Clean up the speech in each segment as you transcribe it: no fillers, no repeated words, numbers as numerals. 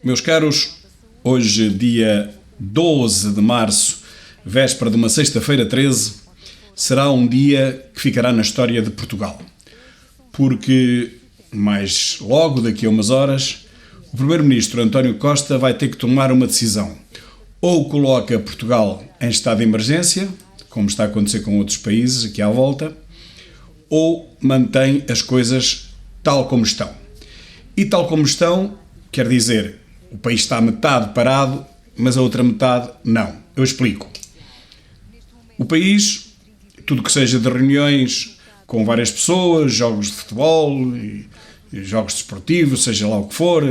Meus caros, hoje, dia 12 de março, véspera de uma sexta-feira 13, será um dia que ficará na história de Portugal. Porque, mais logo, daqui a umas horas, o Primeiro-Ministro António Costa vai ter que tomar uma decisão. Ou coloca Portugal em estado de emergência, como está a acontecer com outros países aqui à volta, ou mantém as coisas tal como estão. E tal como estão, quer dizer, o país está metade parado, mas a outra metade não. Eu explico. O país, tudo que seja de reuniões com várias pessoas, jogos de futebol, e jogos desportivos, seja lá o que for,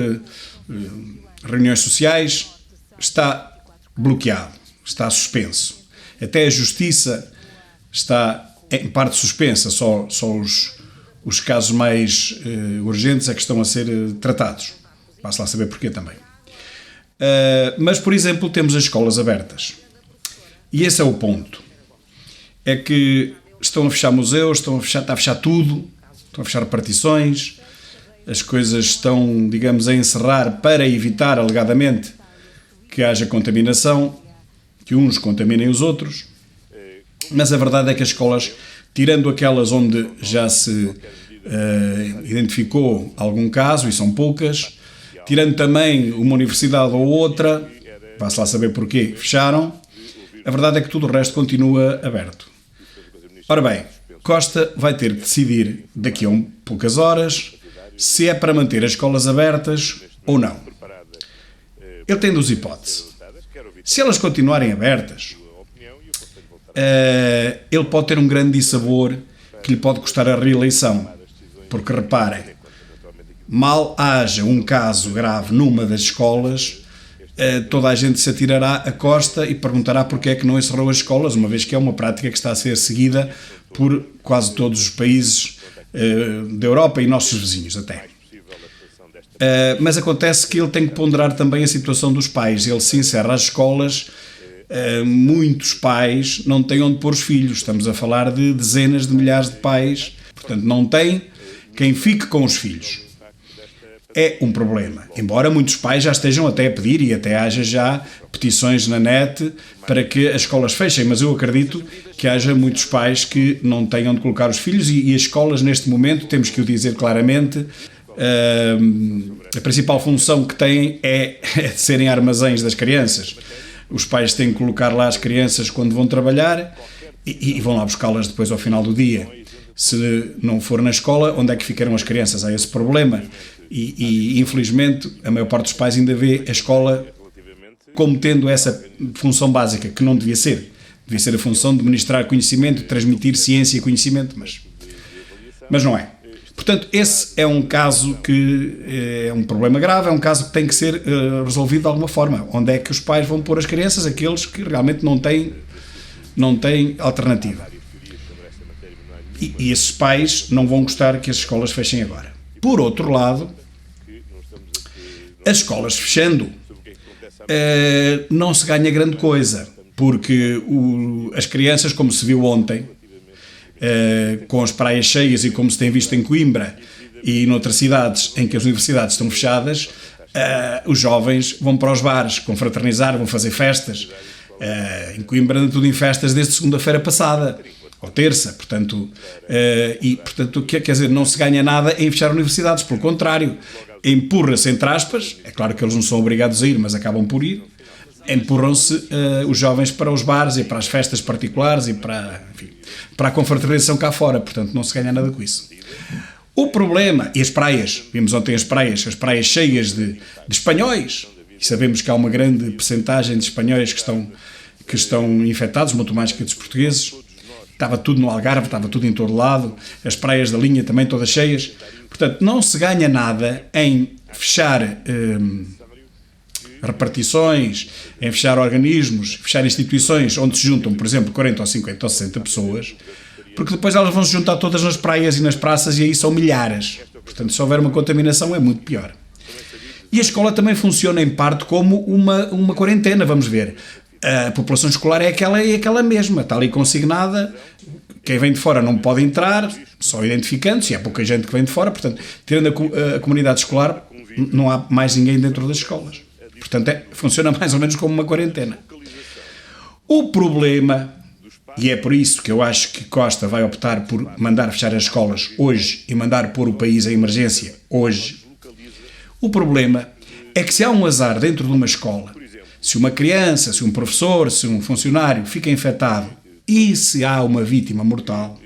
reuniões sociais, está bloqueado, está suspenso. Até a justiça está em parte suspensa, só os casos mais urgentes é que estão a ser tratados. Basta lá saber porquê também. Mas, por exemplo, temos as escolas abertas. E esse é o ponto. É que estão a fechar museus, está a fechar tudo, estão a fechar repartições, as coisas estão, digamos, a encerrar para evitar, alegadamente, que haja contaminação, que uns contaminem os outros. Mas a verdade é que as escolas, tirando aquelas onde já se identificou algum caso, e são poucas, tirando também uma universidade ou outra, vá-se lá saber porquê, fecharam, a verdade é que tudo o resto continua aberto. Ora bem, Costa vai ter que decidir daqui a poucas horas se é para manter as escolas abertas ou não. Ele tem duas hipóteses. Se elas continuarem abertas, ele pode ter um grande dissabor que lhe pode custar a reeleição. Porque, reparem, mal haja um caso grave numa das escolas, toda a gente se atirará a Costa e perguntará porque é que não encerrou as escolas, uma vez que é uma prática que está a ser seguida por quase todos os países da Europa e nossos vizinhos até. Mas acontece que ele tem que ponderar também a situação dos pais. Ele se encerra as escolas, muitos pais não têm onde pôr os filhos. Estamos a falar de dezenas de milhares de pais, portanto não tem quem fique com os filhos. É um problema, embora muitos pais já estejam até a pedir e até haja já petições na net para que as escolas fechem, mas eu acredito que haja muitos pais que não tenham onde colocar os filhos e as escolas neste momento, temos que o dizer claramente, a principal função que têm é de serem armazéns das crianças. Os pais têm que colocar lá as crianças quando vão trabalhar e vão lá buscá-las depois ao final do dia. Se não for na escola, onde é que ficarão as crianças? Há esse problema. E infelizmente a maior parte dos pais ainda vê a escola como tendo essa função básica, que não devia ser. Devia ser a função de ministrar conhecimento, de transmitir ciência e conhecimento, mas não é. Portanto, esse é um caso que é um problema grave, é um caso que tem que ser resolvido de alguma forma. Onde é que os pais vão pôr as crianças? Aqueles que realmente não têm alternativa. E esses pais não vão gostar que as escolas fechem agora. Por outro lado, as escolas fechando, não se ganha grande coisa, porque as crianças, como se viu ontem, com as praias cheias e como se tem visto em Coimbra e noutras cidades em que as universidades estão fechadas, os jovens vão para os bares confraternizar, vão fazer festas. Em Coimbra anda tudo em festas desde segunda-feira passada, ou terça, portanto, quer dizer, não se ganha nada em fechar universidades, pelo contrário, empurra-se, entre aspas, é claro que eles não são obrigados a ir, mas acabam por ir, empurram-se os jovens para os bares e para as festas particulares e para a confraternização cá fora, portanto não se ganha nada com isso. O problema, e as praias, vimos ontem as praias cheias de espanhóis, e sabemos que há uma grande percentagem de espanhóis que estão infectados, muito mais que dos portugueses. Estava tudo no Algarve, estava tudo em todo lado, as praias da linha também todas cheias. Portanto, não se ganha nada em fechar repartições, em fechar organismos, fechar instituições onde se juntam, por exemplo, 40 ou 50 ou 60 pessoas, porque depois elas vão se juntar todas nas praias e nas praças e aí são milhares. Portanto, se houver uma contaminação é muito pior. E a escola também funciona em parte como uma quarentena, vamos ver. A população escolar é aquela mesma, está ali consignada, Quem vem de fora não pode entrar, só identificando-se, e há pouca gente que vem de fora, portanto, tirando a comunidade escolar, não há mais ninguém dentro das escolas. Portanto, funciona mais ou menos como uma quarentena. O problema, e é por isso que eu acho que Costa vai optar por mandar fechar as escolas hoje e mandar pôr o país em emergência hoje, o problema é que se há um azar dentro de uma escola, se uma criança, se um professor, se um funcionário fica infectado e se há uma vítima mortal,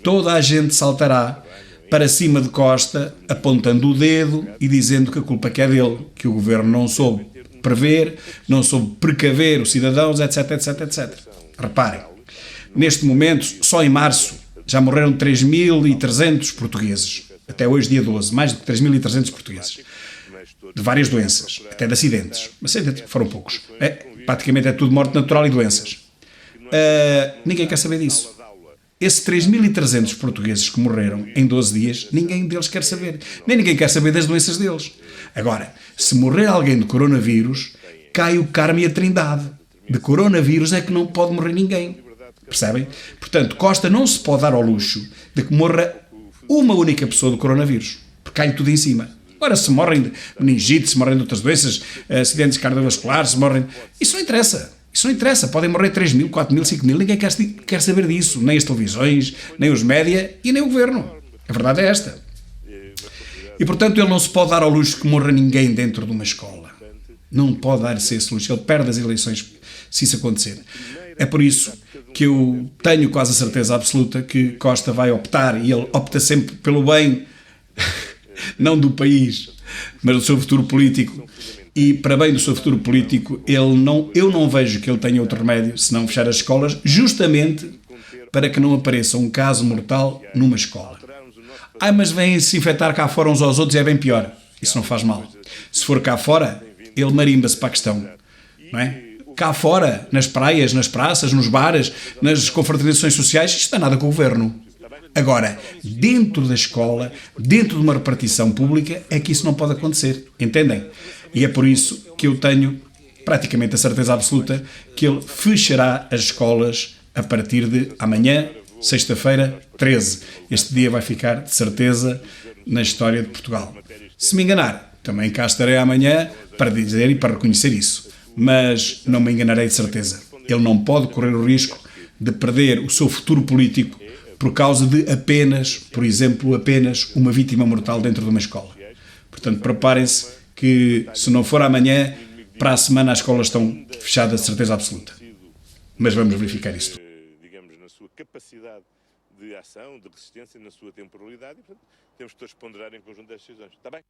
toda a gente saltará para cima de Costa, apontando o dedo e dizendo que a culpa que é dele, que o governo não soube prever, não soube precaver os cidadãos, etc, etc, etc. Reparem, neste momento, só em março, já morreram 3.300 portugueses. Até hoje, dia 12, mais de 3.300 portugueses. De várias doenças, até de acidentes. Acidentes foram poucos. Praticamente é tudo morte natural e doenças. Ninguém quer saber disso. Esses 3.300 portugueses que morreram em 12 dias, ninguém deles quer saber. Nem ninguém quer saber das doenças deles. Agora, se morrer alguém de coronavírus, cai o Carme e a Trindade. De coronavírus é que não pode morrer ninguém. Percebem? Portanto, Costa não se pode dar ao luxo de que morra uma única pessoa do coronavírus. Porque cai tudo em cima. Agora, se morrem de meningite, se morrem de outras doenças, acidentes cardiovasculares, se morrem... Isso não interessa. Isso não interessa. Podem morrer 3.000, 4.000, 5.000. Ninguém quer saber disso. Nem as televisões, nem os média e nem o governo. A verdade é esta. E, portanto, ele não se pode dar ao luxo que morra ninguém dentro de uma escola. Não pode dar-se esse luxo. Ele perde as eleições se isso acontecer. É por isso que eu tenho quase a certeza absoluta que Costa vai optar, e ele opta sempre pelo bem... não do país, mas do seu futuro político, e para bem do seu futuro político, eu não vejo que ele tenha outro remédio senão fechar as escolas, justamente para que não apareça um caso mortal numa escola. Mas vêm-se infectar cá fora uns aos outros e é bem pior. Isso não faz mal. Se for cá fora, ele marimba-se para a questão, não é? Cá fora, nas praias, nas praças, nos bares, nas confraternizações sociais, isto não é nada com o governo. Agora, dentro da escola, dentro de uma repartição pública, é que isso não pode acontecer, entendem? E é por isso que eu tenho praticamente a certeza absoluta que ele fechará as escolas a partir de amanhã, sexta-feira, 13. Este dia vai ficar, de certeza, na história de Portugal. Se me enganar, também cá estarei amanhã para dizer e para reconhecer isso. Mas não me enganarei de certeza. Ele não pode correr o risco de perder o seu futuro político por causa de apenas, por exemplo, apenas uma vítima mortal dentro de uma escola. Portanto, preparem-se que, se não for amanhã, para a semana as escolas estão fechadas de certeza absoluta. Mas vamos verificar isso. Digamos, na sua capacidade de ação, de resistência, na sua temporalidade, e, portanto, temos que todos ponderar em conjunto estas decisões. Está bem?